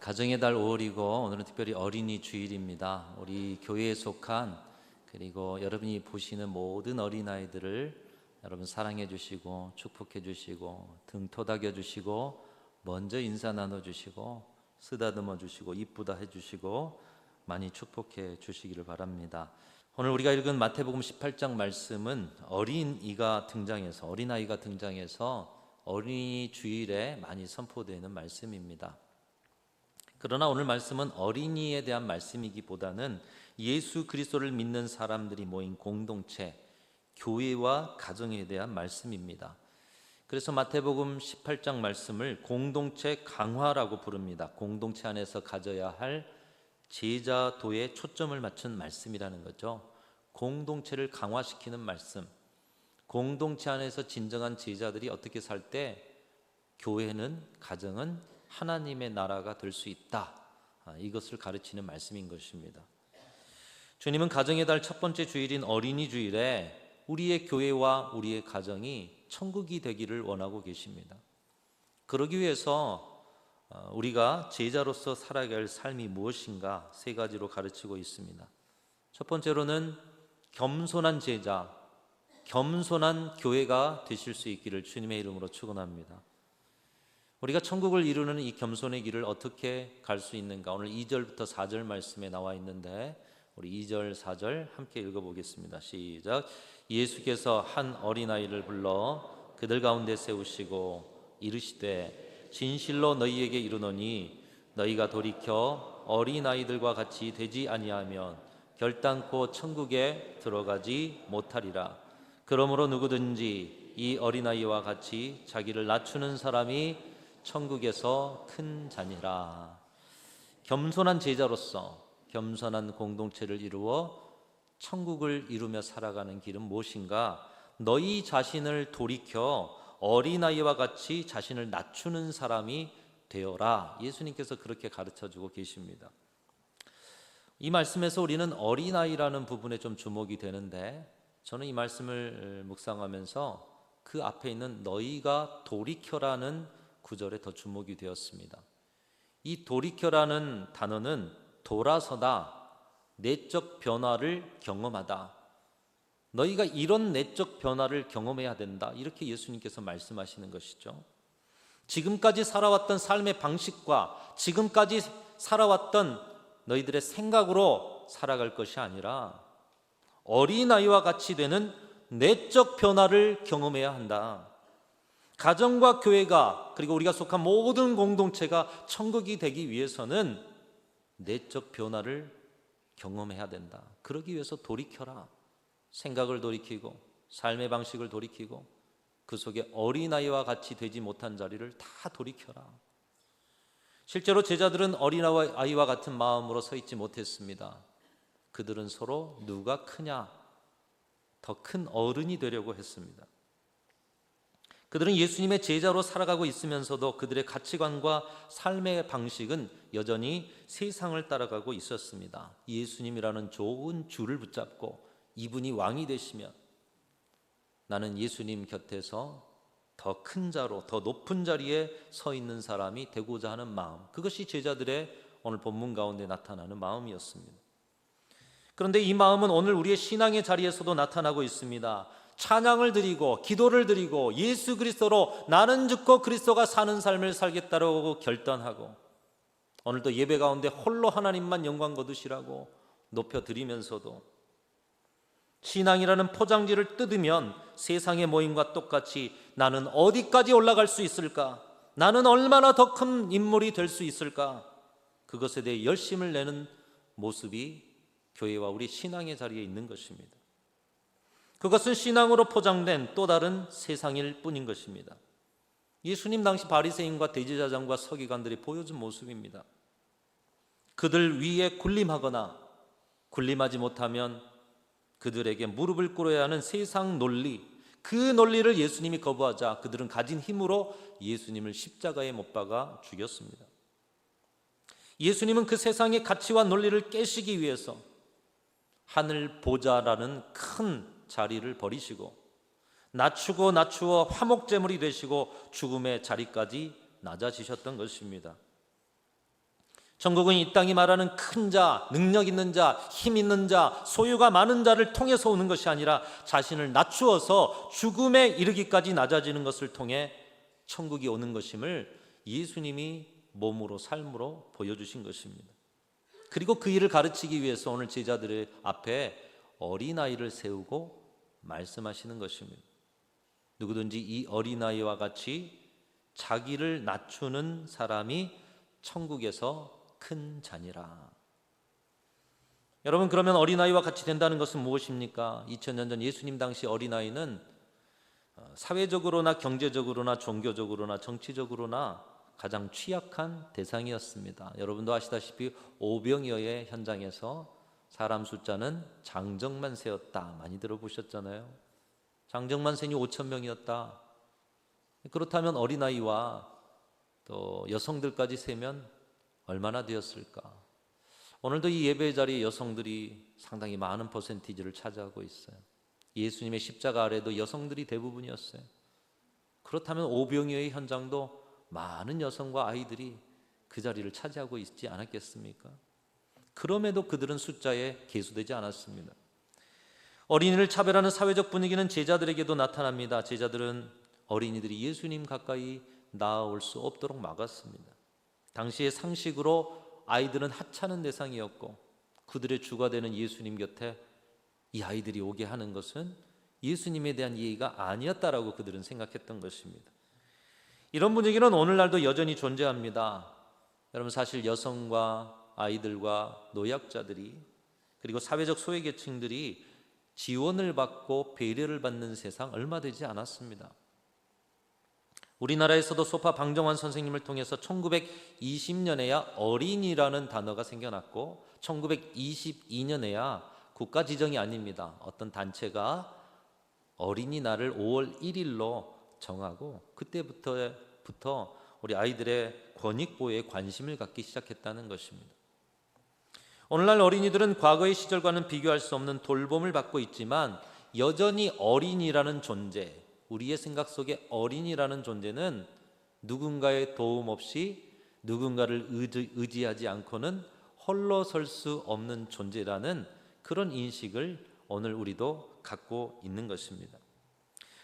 가정의 달 5월이고 오늘은 특별히 어린이 주일입니다. 우리 교회에 속한 그리고 여러분이 보시는 모든 어린아이들을 여러분 사랑해 주시고 축복해 주시고 등 토닥여 주시고 먼저 인사 나눠 주시고 쓰다듬어 주시고 이쁘다 해 주시고 많이 축복해 주시기를 바랍니다. 오늘 우리가 읽은 마태복음 18장 말씀은 어린아이가 등장해서 어린이 주일에 많이 선포되는 말씀입니다. 그러나 오늘 말씀은 어린이에 대한 말씀이기보다는 예수 그리스도를 믿는 사람들이 모인 공동체, 교회와 가정에 대한 말씀입니다. 그래서 마태복음 18장 말씀을 공동체 강화라고 부릅니다. 공동체 안에서 가져야 할 제자도에 초점을 맞춘 말씀이라는 거죠. 공동체를 강화시키는 말씀, 공동체 안에서 진정한 제자들이 어떻게 살 때 교회는, 가정은 하나님의 나라가 될 수 있다, 이것을 가르치는 말씀인 것입니다. 주님은 가정의 달 첫 번째 주일인 어린이 주일에 우리의 교회와 우리의 가정이 천국이 되기를 원하고 계십니다. 그러기 위해서 우리가 제자로서 살아가야 할 삶이 무엇인가 세 가지로 가르치고 있습니다. 첫 번째로는 겸손한 제자, 겸손한 교회가 되실 수 있기를 주님의 이름으로 축원합니다. 우리가 천국을 이루는 이 겸손의 길을 어떻게 갈 수 있는가? 오늘 2절부터 4절 말씀에 나와 있는데 우리 2절, 4절 함께 읽어보겠습니다. 시작. 예수께서 한 어린아이를 불러 그들 가운데 세우시고 이르시되 진실로 너희에게 이르노니 너희가 돌이켜 어린아이들과 같이 되지 아니하면 결단코 천국에 들어가지 못하리라. 그러므로 누구든지 이 어린아이와 같이 자기를 낮추는 사람이 천국에서 큰 자니라. 겸손한 제자로서 겸손한 공동체를 이루어 천국을 이루며 살아가는 길은 무엇인가? 너희 자신을 돌이켜 어린아이와 같이 자신을 낮추는 사람이 되어라. 예수님께서 그렇게 가르쳐주고 계십니다. 이 말씀에서 우리는 어린아이라는 부분에 좀 주목이 되는데, 저는 이 말씀을 묵상하면서 그 앞에 있는 너희가 돌이켜라는 구절에 더 주목이 되었습니다. 이 돌이켜라는 단어는 돌아서다, 내적 변화를 경험하다, 너희가 이런 내적 변화를 경험해야 된다, 이렇게 예수님께서 말씀하시는 것이죠. 지금까지 살아왔던 삶의 방식과 지금까지 살아왔던 너희들의 생각으로 살아갈 것이 아니라 어린아이와 같이 되는 내적 변화를 경험해야 한다. 가정과 교회가, 그리고 우리가 속한 모든 공동체가 천국이 되기 위해서는 내적 변화를 경험해야 된다. 그러기 위해서 돌이켜라. 생각을 돌이키고 삶의 방식을 돌이키고 그 속에 어린아이와 같이 되지 못한 자리를 다 돌이켜라. 실제로 제자들은 어린아이와 같은 마음으로 서 있지 못했습니다. 그들은 서로 누가 크냐, 더 큰 어른이 되려고 했습니다. 그들은 예수님의 제자로 살아가고 있으면서도 그들의 가치관과 삶의 방식은 여전히 세상을 따라가고 있었습니다. 예수님이라는 좋은 줄을 붙잡고 이분이 왕이 되시면 나는 예수님 곁에서 더 큰 자로, 더 높은 자리에 서 있는 사람이 되고자 하는 마음, 그것이 제자들의 오늘 본문 가운데 나타나는 마음이었습니다. 그런데 이 마음은 오늘 우리의 신앙의 자리에서도 나타나고 있습니다. 찬양을 드리고 기도를 드리고 예수 그리스도로 나는 죽고 그리스도가 사는 삶을 살겠다고 결단하고 오늘도 예배 가운데 홀로 하나님만 영광 거두시라고 높여드리면서도 신앙이라는 포장지를 뜯으면 세상의 모임과 똑같이 나는 어디까지 올라갈 수 있을까? 나는 얼마나 더 큰 인물이 될 수 있을까? 그것에 대해 열심을 내는 모습이 교회와 우리 신앙의 자리에 있는 것입니다. 그것은 신앙으로 포장된 또 다른 세상일 뿐인 것입니다. 예수님 당시 바리새인과 대제사장과 서기관들이 보여준 모습입니다. 그들 위에 군림하거나 군림하지 못하면 그들에게 무릎을 꿇어야 하는 세상 논리, 그 논리를 예수님이 거부하자 그들은 가진 힘으로 예수님을 십자가에 못 박아 죽였습니다. 예수님은 그 세상의 가치와 논리를 깨시기 위해서 하늘 보좌라는 큰 자리를 버리시고 낮추어 화목제물이 되시고 죽음의 자리까지 낮아지셨던 것입니다. 천국은 이 땅이 말하는 큰 자, 능력 있는 자, 힘 있는 자, 소유가 많은 자를 통해서 오는 것이 아니라 자신을 낮추어서 죽음에 이르기까지 낮아지는 것을 통해 천국이 오는 것임을 예수님이 몸으로 삶으로 보여주신 것입니다. 그리고 그 일을 가르치기 위해서 오늘 제자들의 앞에 어린아이를 세우고 말씀하시는 것입니다. 누구든지 이 어린아이와 같이 자기를 낮추는 사람이 천국에서 큰 자니라. 여러분, 그러면 어린아이와 같이 된다는 것은 무엇입니까? 2000년 전 예수님 당시 어린아이는 사회적으로나 경제적으로나 종교적으로나 정치적으로나 가장 취약한 대상이었습니다. 여러분도 아시다시피 오병이어의 현장에서 사람 숫자는 장정만 세였다, 많이 들어보셨잖아요. 장정만 세니 5,000명이었다. 그렇다면 어린아이와 또 여성들까지 세면 얼마나 되었을까? 오늘도 이 예배 자리에 여성들이 상당히 많은 퍼센티지를 차지하고 있어요. 예수님의 십자가 아래도 여성들이 대부분이었어요. 그렇다면 오병이어의 현장도 많은 여성과 아이들이 그 자리를 차지하고 있지 않았겠습니까? 그럼에도 그들은 숫자에 계수되지 않았습니다. 어린이를 차별하는 사회적 분위기는 제자들에게도 나타납니다. 제자들은 어린이들이 예수님 가까이 나아올 수 없도록 막았습니다. 당시의 상식으로 아이들은 하찮은 대상이었고 그들의 주가 되는 예수님 곁에 이 아이들이 오게 하는 것은 예수님에 대한 예의가 아니었다라고 그들은 생각했던 것입니다. 이런 분위기는 오늘날도 여전히 존재합니다. 여러분, 사실 여성과 아이들과 노약자들이 그리고 사회적 소외계층들이 지원을 받고 배려를 받는 세상 얼마 되지 않았습니다. 우리나라에서도 소파 방정환 선생님을 통해서 1920년에야 어린이라는 단어가 생겨났고 1922년에야 국가 지정이 아닙니다. 어떤 단체가 어린이날을 5월 1일로 정하고 그때부터 우리 아이들의 권익 보호에 관심을 갖기 시작했다는 것입니다. 오늘날 어린이들은 과거의 시절과는 비교할 수 없는 돌봄을 받고 있지만 여전히 어린이라는 존재, 우리의 생각 속에 어린이라는 존재는 누군가의 도움 없이 누군가를 의지하지 않고는 홀로 설 수 없는 존재라는 그런 인식을 오늘 우리도 갖고 있는 것입니다.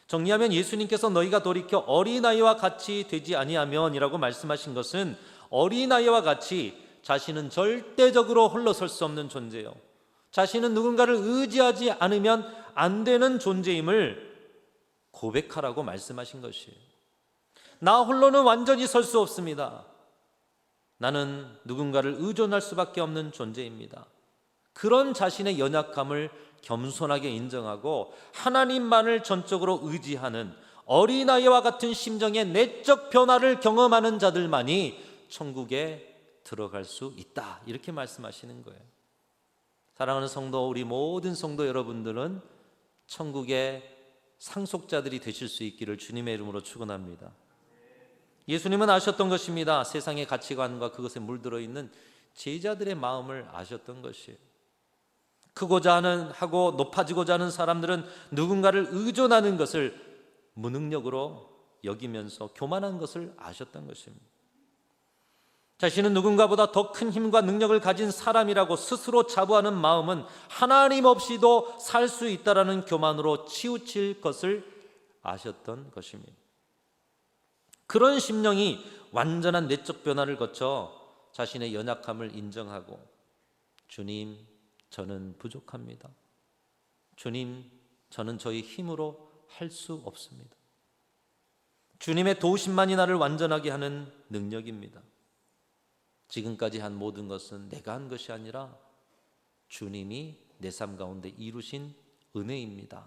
정리하면 예수님께서 너희가 돌이켜 어린아이와 같이 되지 아니하면 이라고 말씀하신 것은 어린아이와 같이 자신은 절대적으로 홀로 설 수 없는 존재요, 자신은 누군가를 의지하지 않으면 안 되는 존재임을 고백하라고 말씀하신 것이에요. 나 홀로는 완전히 설 수 없습니다. 나는 누군가를 의존할 수밖에 없는 존재입니다. 그런 자신의 연약함을 겸손하게 인정하고 하나님만을 전적으로 의지하는 어린아이와 같은 심정의 내적 변화를 경험하는 자들만이 천국에 들어갈 수 있다, 이렇게 말씀하시는 거예요. 사랑하는 성도, 우리 모든 성도 여러분들은 천국의 상속자들이 되실 수 있기를 주님의 이름으로 축원합니다. 예수님은 아셨던 것입니다. 세상의 가치관과 그것에 물들어 있는 제자들의 마음을 아셨던 것이에요. 크고자 하고 높아지고자 하는 사람들은 누군가를 의존하는 것을 무능력으로 여기면서 교만한 것을 아셨던 것입니다. 자신은 누군가보다 더 큰 힘과 능력을 가진 사람이라고 스스로 자부하는 마음은 하나님 없이도 살 수 있다라는 교만으로 치우칠 것을 아셨던 것입니다. 그런 심령이 완전한 내적 변화를 거쳐 자신의 연약함을 인정하고 주님, 저는 부족합니다. 주님, 저는 저희 힘으로 할 수 없습니다. 주님의 도우심만이 나를 완전하게 하는 능력입니다. 지금까지 한 모든 것은 내가 한 것이 아니라 주님이 내 삶 가운데 이루신 은혜입니다.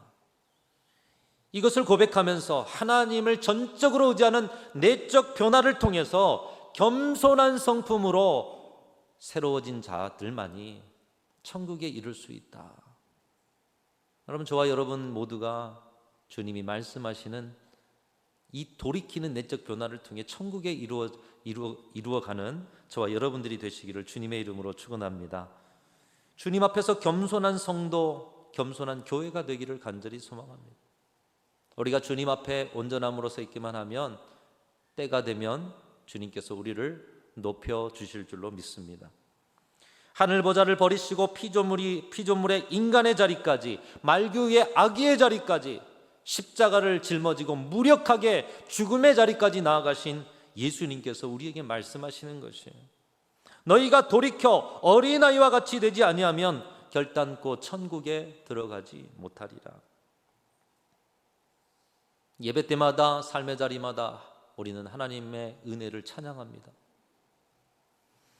이것을 고백하면서 하나님을 전적으로 의지하는 내적 변화를 통해서 겸손한 성품으로 새로워진 자들만이 천국에 이를 수 있다. 여러분, 저와 여러분 모두가 주님이 말씀하시는 이 돌이키는 내적 변화를 통해 천국에 이루어가는 저와 여러분들이 되시기를 주님의 이름으로 축원합니다. 주님 앞에서 겸손한 성도, 겸손한 교회가 되기를 간절히 소망합니다. 우리가 주님 앞에 온전함으로 서 있기만 하면 때가 되면 주님께서 우리를 높여 주실 줄로 믿습니다. 하늘 보좌를 버리시고 피조물의 인간의 자리까지, 말규의 아기의 자리까지, 십자가를 짊어지고 무력하게 죽음의 자리까지 나아가신 예수님께서 우리에게 말씀하시는 것이에요. 너희가 돌이켜 어린아이와 같이 되지 아니하면 결단코 천국에 들어가지 못하리라. 예배 때마다, 삶의 자리마다 우리는 하나님의 은혜를 찬양합니다.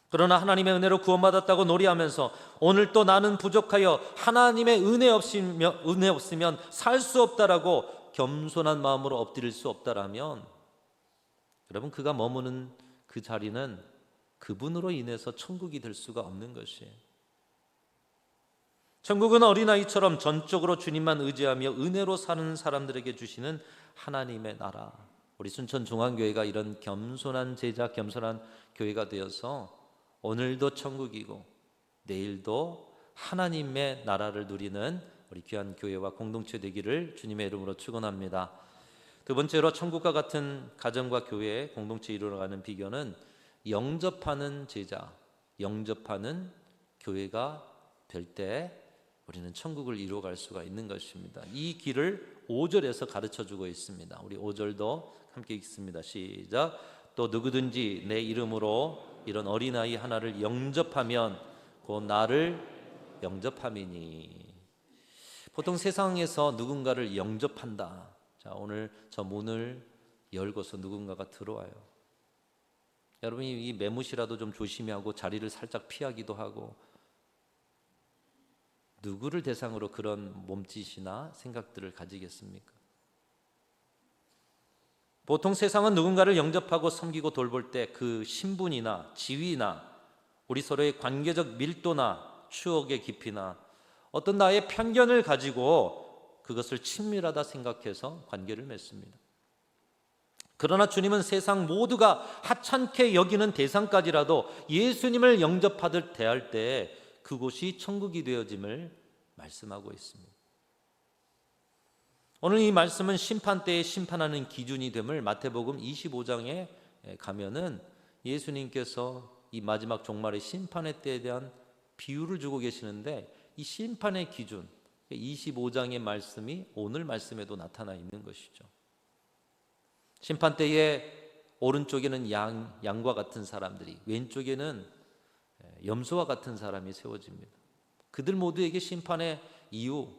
그러나 하나님의 은혜로 구원받았다고 노래하면서 오늘 또 나는 부족하여 하나님의 은혜 없으면 살 수 없다라고 겸손한 마음으로 엎드릴 수 없다라면, 여러분, 그가 머무는 그 자리는 그분으로 인해서 천국이 될 수가 없는 것이에요. 천국은 어린아이처럼 전적으로 주님만 의지하며 은혜로 사는 사람들에게 주시는 하나님의 나라. 우리 순천중앙교회가 이런 겸손한 제자, 겸손한 교회가 되어서 오늘도 천국이고 내일도 하나님의 나라를 누리는 우리 귀한 교회와 공동체 되기를 주님의 이름으로 축원합니다. 두 번째로 천국과 같은 가정과 교회, 공동체 이루어가는 비결은 영접하는 제자, 영접하는 교회가 될 때 우리는 천국을 이루어갈 수가 있는 것입니다. 이 길을 5절에서 가르쳐주고 있습니다. 우리 5절도 함께 읽습니다. 시작. 또 누구든지 내 이름으로 이런 어린아이 하나를 영접하면 곧 나를 영접함이니. 보통 세상에서 누군가를 영접한다. 자, 오늘 저 문을 열고서 누군가가 들어와요. 여러분이 이 매무시라도 좀 조심히 하고 자리를 살짝 피하기도 하고, 누구를 대상으로 그런 몸짓이나 생각들을 가지겠습니까? 보통 세상은 누군가를 영접하고 섬기고 돌볼 때 그 신분이나 지위나 우리 서로의 관계적 밀도나 추억의 깊이나 어떤 나의 편견을 가지고 그것을 친밀하다 생각해서 관계를 맺습니다. 그러나 주님은 세상 모두가 하찮게 여기는 대상까지라도 예수님을 영접하듯 대할 때 그곳이 천국이 되어짐을 말씀하고 있습니다. 오늘 이 말씀은 심판 때에 심판하는 기준이 됨을 마태복음 25장에 가면은 예수님께서 이 마지막 종말의 심판의 때에 대한 비유를 주고 계시는데, 이 심판의 기준 25장의 말씀이 오늘 말씀에도 나타나 있는 것이죠. 심판 때에 오른쪽에는 양과 같은 사람들이, 왼쪽에는 염소와 같은 사람이 세워집니다. 그들 모두에게 심판의 이유,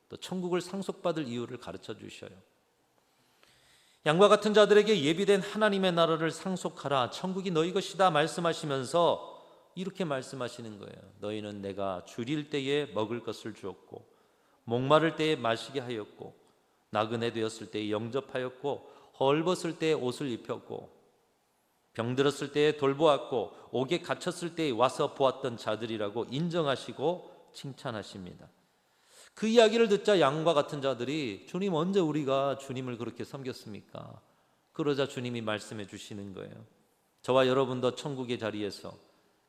또 천국을 상속받을 이유를 가르쳐 주셔요. 양과 같은 자들에게 예비된 하나님의 나라를 상속하라, 천국이 너희 것이다 말씀하시면서 이렇게 말씀하시는 거예요. 너희는 내가 줄일 때에 먹을 것을 주었고, 목마를 때에 마시게 하였고, 나그네 되었을 때에 영접하였고, 헐벗을 때에 옷을 입혔고, 병들었을 때에 돌보았고, 옥에 갇혔을 때에 와서 보았던 자들이라고 인정하시고 칭찬하십니다. 그 이야기를 듣자 양과 같은 자들이, 주님, 언제 우리가 주님을 그렇게 섬겼습니까? 그러자 주님이 말씀해 주시는 거예요. 저와 여러분도 천국의 자리에서,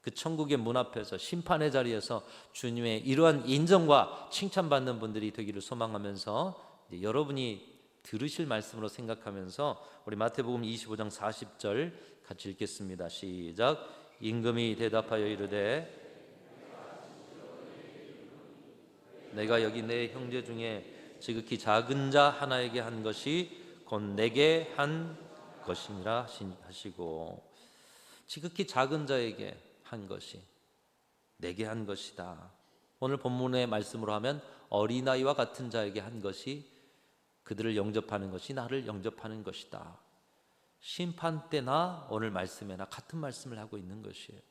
그 천국의 문 앞에서, 심판의 자리에서 주님의 이러한 인정과 칭찬받는 분들이 되기를 소망하면서 여러분이 들으실 말씀으로 생각하면서 우리 마태복음 25장 40절 같이 읽겠습니다. 시작. 임금이 대답하여 이르되 내가 여기 내 형제 중에 지극히 작은 자 하나에게 한 것이 곧 내게 한 것이니라 하시고, 지극히 작은 자에게 한 것이 내게 한 것이다. 오늘 본문의 말씀으로 하면 어린아이와 같은 자에게 한 것이, 그들을 영접하는 것이 나를 영접하는 것이다. 심판 때나 오늘 말씀에나 같은 말씀을 하고 있는 것이에요.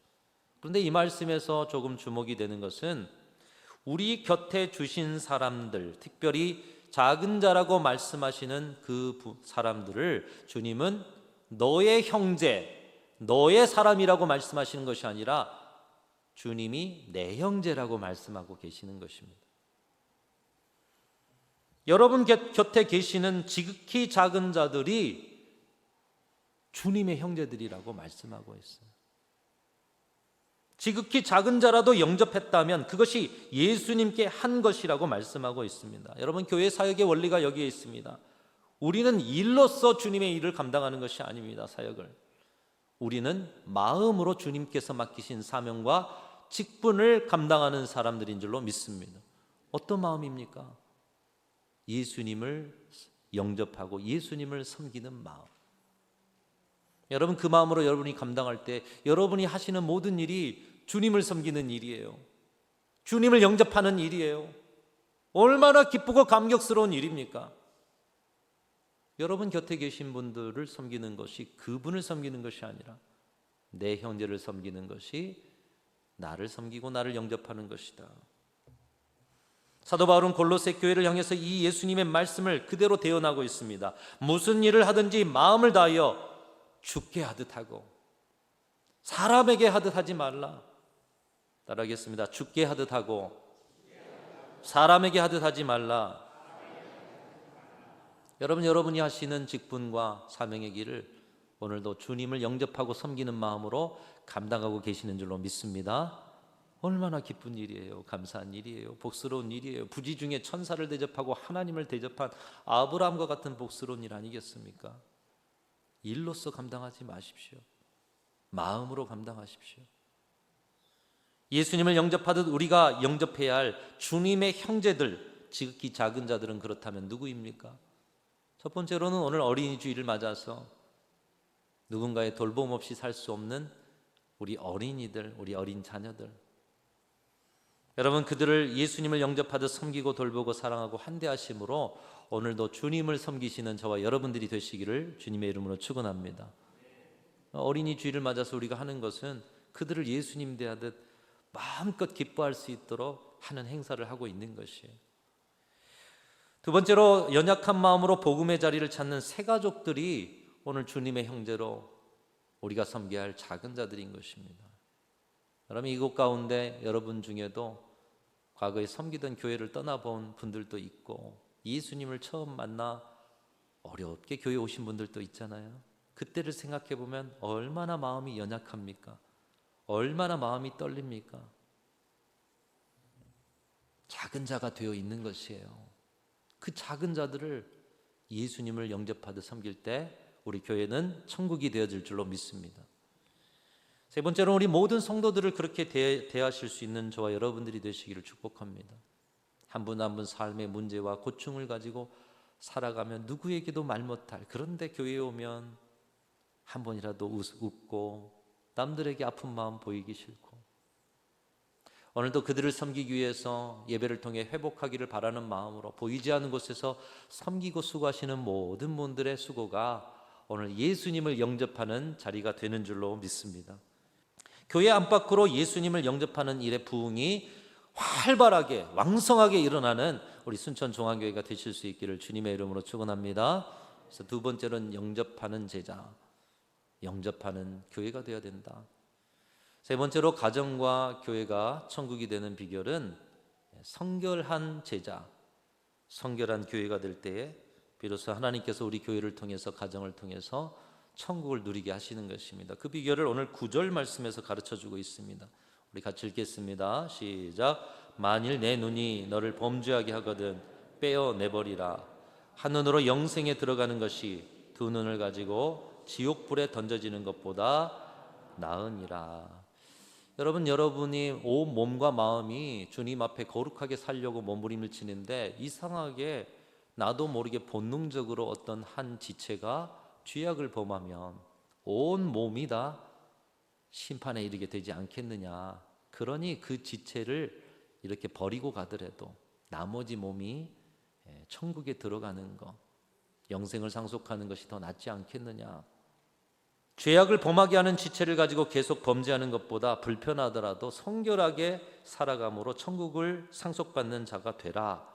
그런데 이 말씀에서 조금 주목이 되는 것은 우리 곁에 주신 사람들, 특별히 작은 자라고 말씀하시는 그 사람들을 주님은 너의 형제, 너의 사람이라고 말씀하시는 것이 아니라 주님이 내 형제라고 말씀하고 계시는 것입니다. 여러분 곁에 계시는 지극히 작은 자들이 주님의 형제들이라고 말씀하고 있어요. 지극히 작은 자라도 영접했다면 그것이 예수님께 한 것이라고 말씀하고 있습니다. 여러분, 교회 사역의 원리가 여기에 있습니다. 우리는 일로서 주님의 일을 감당하는 것이 아닙니다. 사역을 우리는 마음으로 주님께서 맡기신 사명과 직분을 감당하는 사람들인 줄로 믿습니다. 어떤 마음입니까? 예수님을 영접하고 예수님을 섬기는 마음. 여러분, 그 마음으로 여러분이 감당할 때 여러분이 하시는 모든 일이 주님을 섬기는 일이에요. 주님을 영접하는 일이에요. 얼마나 기쁘고 감격스러운 일입니까? 여러분 곁에 계신 분들을 섬기는 것이 그분을 섬기는 것이 아니라 내 형제를 섬기는 것이 나를 섬기고 나를 영접하는 것이다. 사도 바울은 골로새 교회를 향해서 이 예수님의 말씀을 그대로 대언하고 있습니다. 무슨 일을 하든지 마음을 다하여 주께 하듯 하고 사람에게 하듯 하지 말라. 따라하겠습니다. 주께 하듯 하고 사람에게 하듯 하지 말라. 여러분이 하시는 직분과 사명의 길을 오늘도 주님을 영접하고 섬기는 마음으로 감당하고 계시는 줄로 믿습니다. 얼마나 기쁜 일이에요. 감사한 일이에요. 복스러운 일이에요. 부지 중에 천사를 대접하고 하나님을 대접한 아브라함과 같은 복스러운 일 아니겠습니까? 일로서 감당하지 마십시오. 마음으로 감당하십시오. 예수님을 영접하듯 우리가 영접해야 할 주님의 형제들, 지극히 작은 자들은 그렇다면 누구입니까? 첫 번째로는 오늘 어린이 주일을 맞아서 누군가의 돌봄 없이 살 수 없는 우리 어린이들, 우리 어린 자녀들, 여러분 그들을 예수님을 영접하듯 섬기고 돌보고 사랑하고 환대하심으로 오늘도 주님을 섬기시는 저와 여러분들이 되시기를 주님의 이름으로 축원합니다. 어린이 주일을 맞아서 우리가 하는 것은 그들을 예수님 대하듯 마음껏 기뻐할 수 있도록 하는 행사를 하고 있는 것이에요. 두 번째로 연약한 마음으로 복음의 자리를 찾는 새 가족들이 오늘 주님의 형제로 우리가 섬겨야 할 작은 자들인 것입니다. 여러분 이곳 가운데 여러분 중에도 과거에 섬기던 교회를 떠나본 분들도 있고 예수님을 처음 만나 어렵게 교회 오신 분들도 있잖아요. 그때를 생각해 보면 얼마나 마음이 연약합니까? 얼마나 마음이 떨립니까? 작은 자가 되어 있는 것이에요. 그 작은 자들을 예수님을 영접하듯 섬길 때 우리 교회는 천국이 되어질 줄로 믿습니다. 세 번째로 우리 모든 성도들을 그렇게 대하실 수 있는 저와 여러분들이 되시기를 축복합니다. 한 분 한 분 삶의 문제와 고충을 가지고 살아가면 누구에게도 말 못할, 그런데 교회에 오면 한 번이라도 웃고 남들에게 아픈 마음 보이기 싫고 오늘도 그들을 섬기기 위해서 예배를 통해 회복하기를 바라는 마음으로 보이지 않는 곳에서 섬기고 수고하시는 모든 분들의 수고가 오늘 예수님을 영접하는 자리가 되는 줄로 믿습니다. 교회 안팎으로 예수님을 영접하는 일의 부흥이 활발하게 왕성하게 일어나는 우리 순천종합교회가 되실 수 있기를 주님의 이름으로 축원합니다. 그래서 두 번째는 영접하는 제자, 영접하는 교회가 되어야 된다. 세 번째로 가정과 교회가 천국이 되는 비결은 성결한 제자, 성결한 교회가 될 때에 비로소 하나님께서 우리 교회를 통해서 가정을 통해서 천국을 누리게 하시는 것입니다. 그 비결을 오늘 9절 말씀에서 가르쳐주고 있습니다. 우리 같이 읽겠습니다. 시작. 만일 내 눈이 너를 범죄하게 하거든 빼어내버리라. 한 눈으로 영생에 들어가는 것이 두 눈을 가지고 지옥불에 던져지는 것보다 나으니라. 여러분이 온 몸과 마음이 주님 앞에 거룩하게 살려고 몸부림을 치는데 이상하게 나도 모르게 본능적으로 어떤 한 지체가 죄악을 범하면 온 몸이 다 심판에 이르게 되지 않겠느냐. 그러니 그 지체를 이렇게 버리고 가더라도 나머지 몸이 천국에 들어가는 것, 영생을 상속하는 것이 더 낫지 않겠느냐. 죄악을 범하게 하는 지체를 가지고 계속 범죄하는 것보다 불편하더라도 성결하게 살아감으로 천국을 상속받는 자가 되라.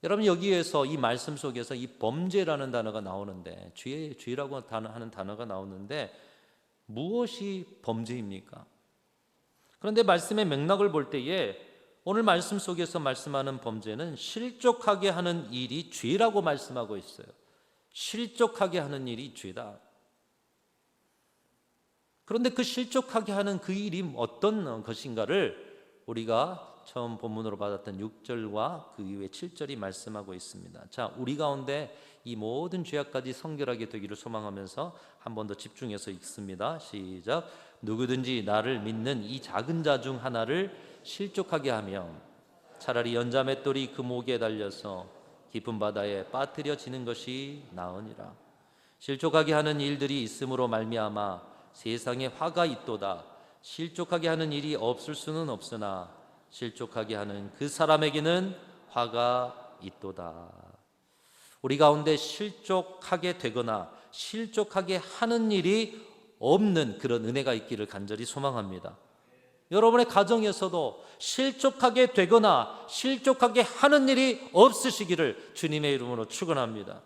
여러분 여기에서 이 말씀 속에서 이 범죄라는 단어가 나오는데 죄라고 하는 단어가 나오는데 무엇이 범죄입니까? 그런데 말씀의 맥락을 볼 때에 오늘 말씀 속에서 말씀하는 범죄는 실족하게 하는 일이 죄라고 말씀하고 있어요. 실족하게 하는 일이 죄다. 그런데 그 실족하게 하는 그 일이 어떤 것인가를 우리가 처음 본문으로 받았던 6절과 그 이후에 7절이 말씀하고 있습니다. 자, 우리 가운데 이 모든 죄악까지 성결하게 되기를 소망하면서 한 번 더 집중해서 읽습니다. 시작. 누구든지 나를 믿는 이 작은 자 중 하나를 실족하게 하며 차라리 연자맷돌이 그 목에 달려서 깊은 바다에 빠뜨려지는 것이 나으니라. 실족하게 하는 일들이 있음으로 말미암아 세상에 화가 있도다. 실족하게 하는 일이 없을 수는 없으나 실족하게 하는 그 사람에게는 화가 있도다. 우리 가운데 실족하게 되거나 실족하게 하는 일이 없는 그런 은혜가 있기를 간절히 소망합니다. 여러분의 가정에서도 실족하게 되거나 실족하게 하는 일이 없으시기를 주님의 이름으로 축원합니다.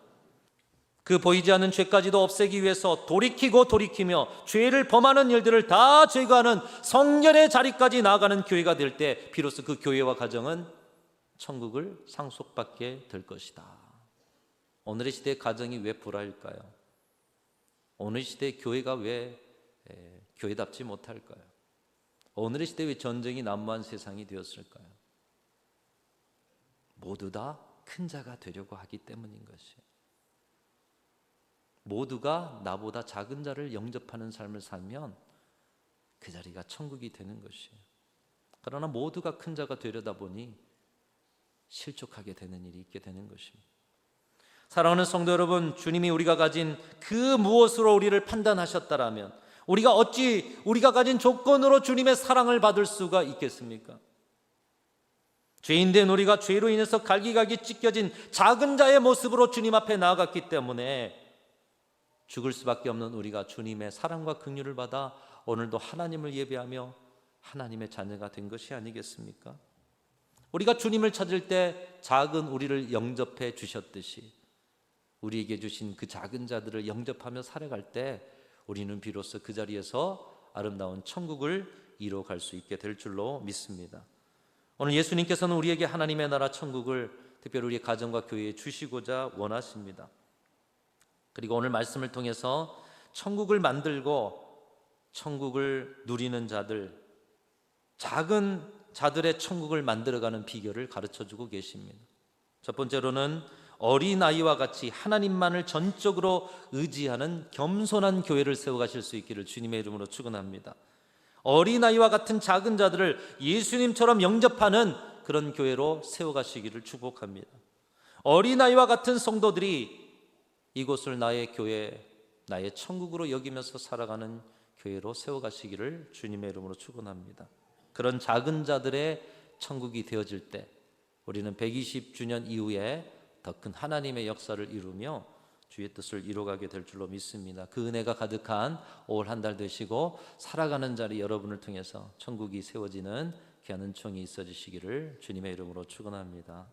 그 보이지 않는 죄까지도 없애기 위해서 돌이키며 죄를 범하는 일들을 다 제거하는 성결의 자리까지 나아가는 교회가 될 때 비로소 그 교회와 가정은 천국을 상속받게 될 것이다. 오늘의 시대의 가정이 왜 불화일까요? 오늘 시대의 교회가 왜 교회답지 못할까요? 오늘의 시대에 왜 전쟁이 난무한 세상이 되었을까요? 모두 다 큰 자가 되려고 하기 때문인 것이에요. 모두가 나보다 작은 자를 영접하는 삶을 살면 그 자리가 천국이 되는 것이에요. 그러나 모두가 큰 자가 되려다 보니 실족하게 되는 일이 있게 되는 것입니다. 사랑하는 성도 여러분, 주님이 우리가 가진 그 무엇으로 우리를 판단하셨다라면 우리가 어찌 우리가 가진 조건으로 주님의 사랑을 받을 수가 있겠습니까? 죄인된 우리가 죄로 인해서 갈기갈기 찢겨진 작은 자의 모습으로 주님 앞에 나아갔기 때문에 죽을 수밖에 없는 우리가 주님의 사랑과 긍휼을 받아 오늘도 하나님을 예배하며 하나님의 자녀가 된 것이 아니겠습니까? 우리가 주님을 찾을 때 작은 우리를 영접해 주셨듯이 우리에게 주신 그 작은 자들을 영접하며 살아갈 때 우리는 비로소 그 자리에서 아름다운 천국을 이뤄갈 수 있게 될 줄로 믿습니다. 오늘 예수님께서는 우리에게 하나님의 나라 천국을 특별히 우리의 가정과 교회에 주시고자 원하십니다. 그리고 오늘 말씀을 통해서 천국을 만들고 천국을 누리는 자들, 작은 자들의 천국을 만들어가는 비결을 가르쳐주고 계십니다. 첫 번째로는 어린아이와 같이 하나님만을 전적으로 의지하는 겸손한 교회를 세워가실 수 있기를 주님의 이름으로 축원합니다. 어린아이와 같은 작은 자들을 예수님처럼 영접하는 그런 교회로 세워가시기를 축복합니다. 어린아이와 같은 성도들이 이곳을 나의 교회, 나의 천국으로 여기면서 살아가는 교회로 세워가시기를 주님의 이름으로 축원합니다. 그런 작은 자들의 천국이 되어질 때 우리는 120주년 이후에 더 큰 하나님의 역사를 이루며 주의 뜻을 이루어가게 될 줄로 믿습니다. 그 은혜가 가득한 올 한 달 되시고 살아가는 자리 여러분을 통해서 천국이 세워지는 귀한 은총이 있어지시기를 주님의 이름으로 축원합니다.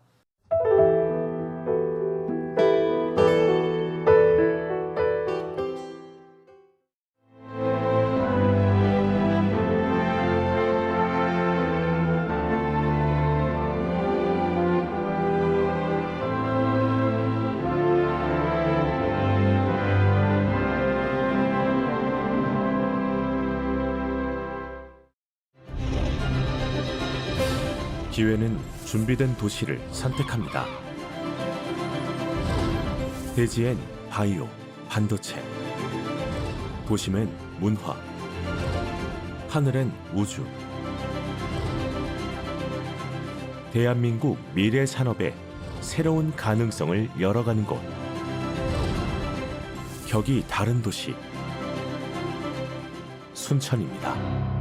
기회는 준비된 도시를 선택합니다. 대지엔 바이오, 반도체, 도심엔 문화, 하늘엔 우주. 대한민국 미래 산업의 새로운 가능성을 열어가는 곳. 격이 다른 도시, 순천입니다.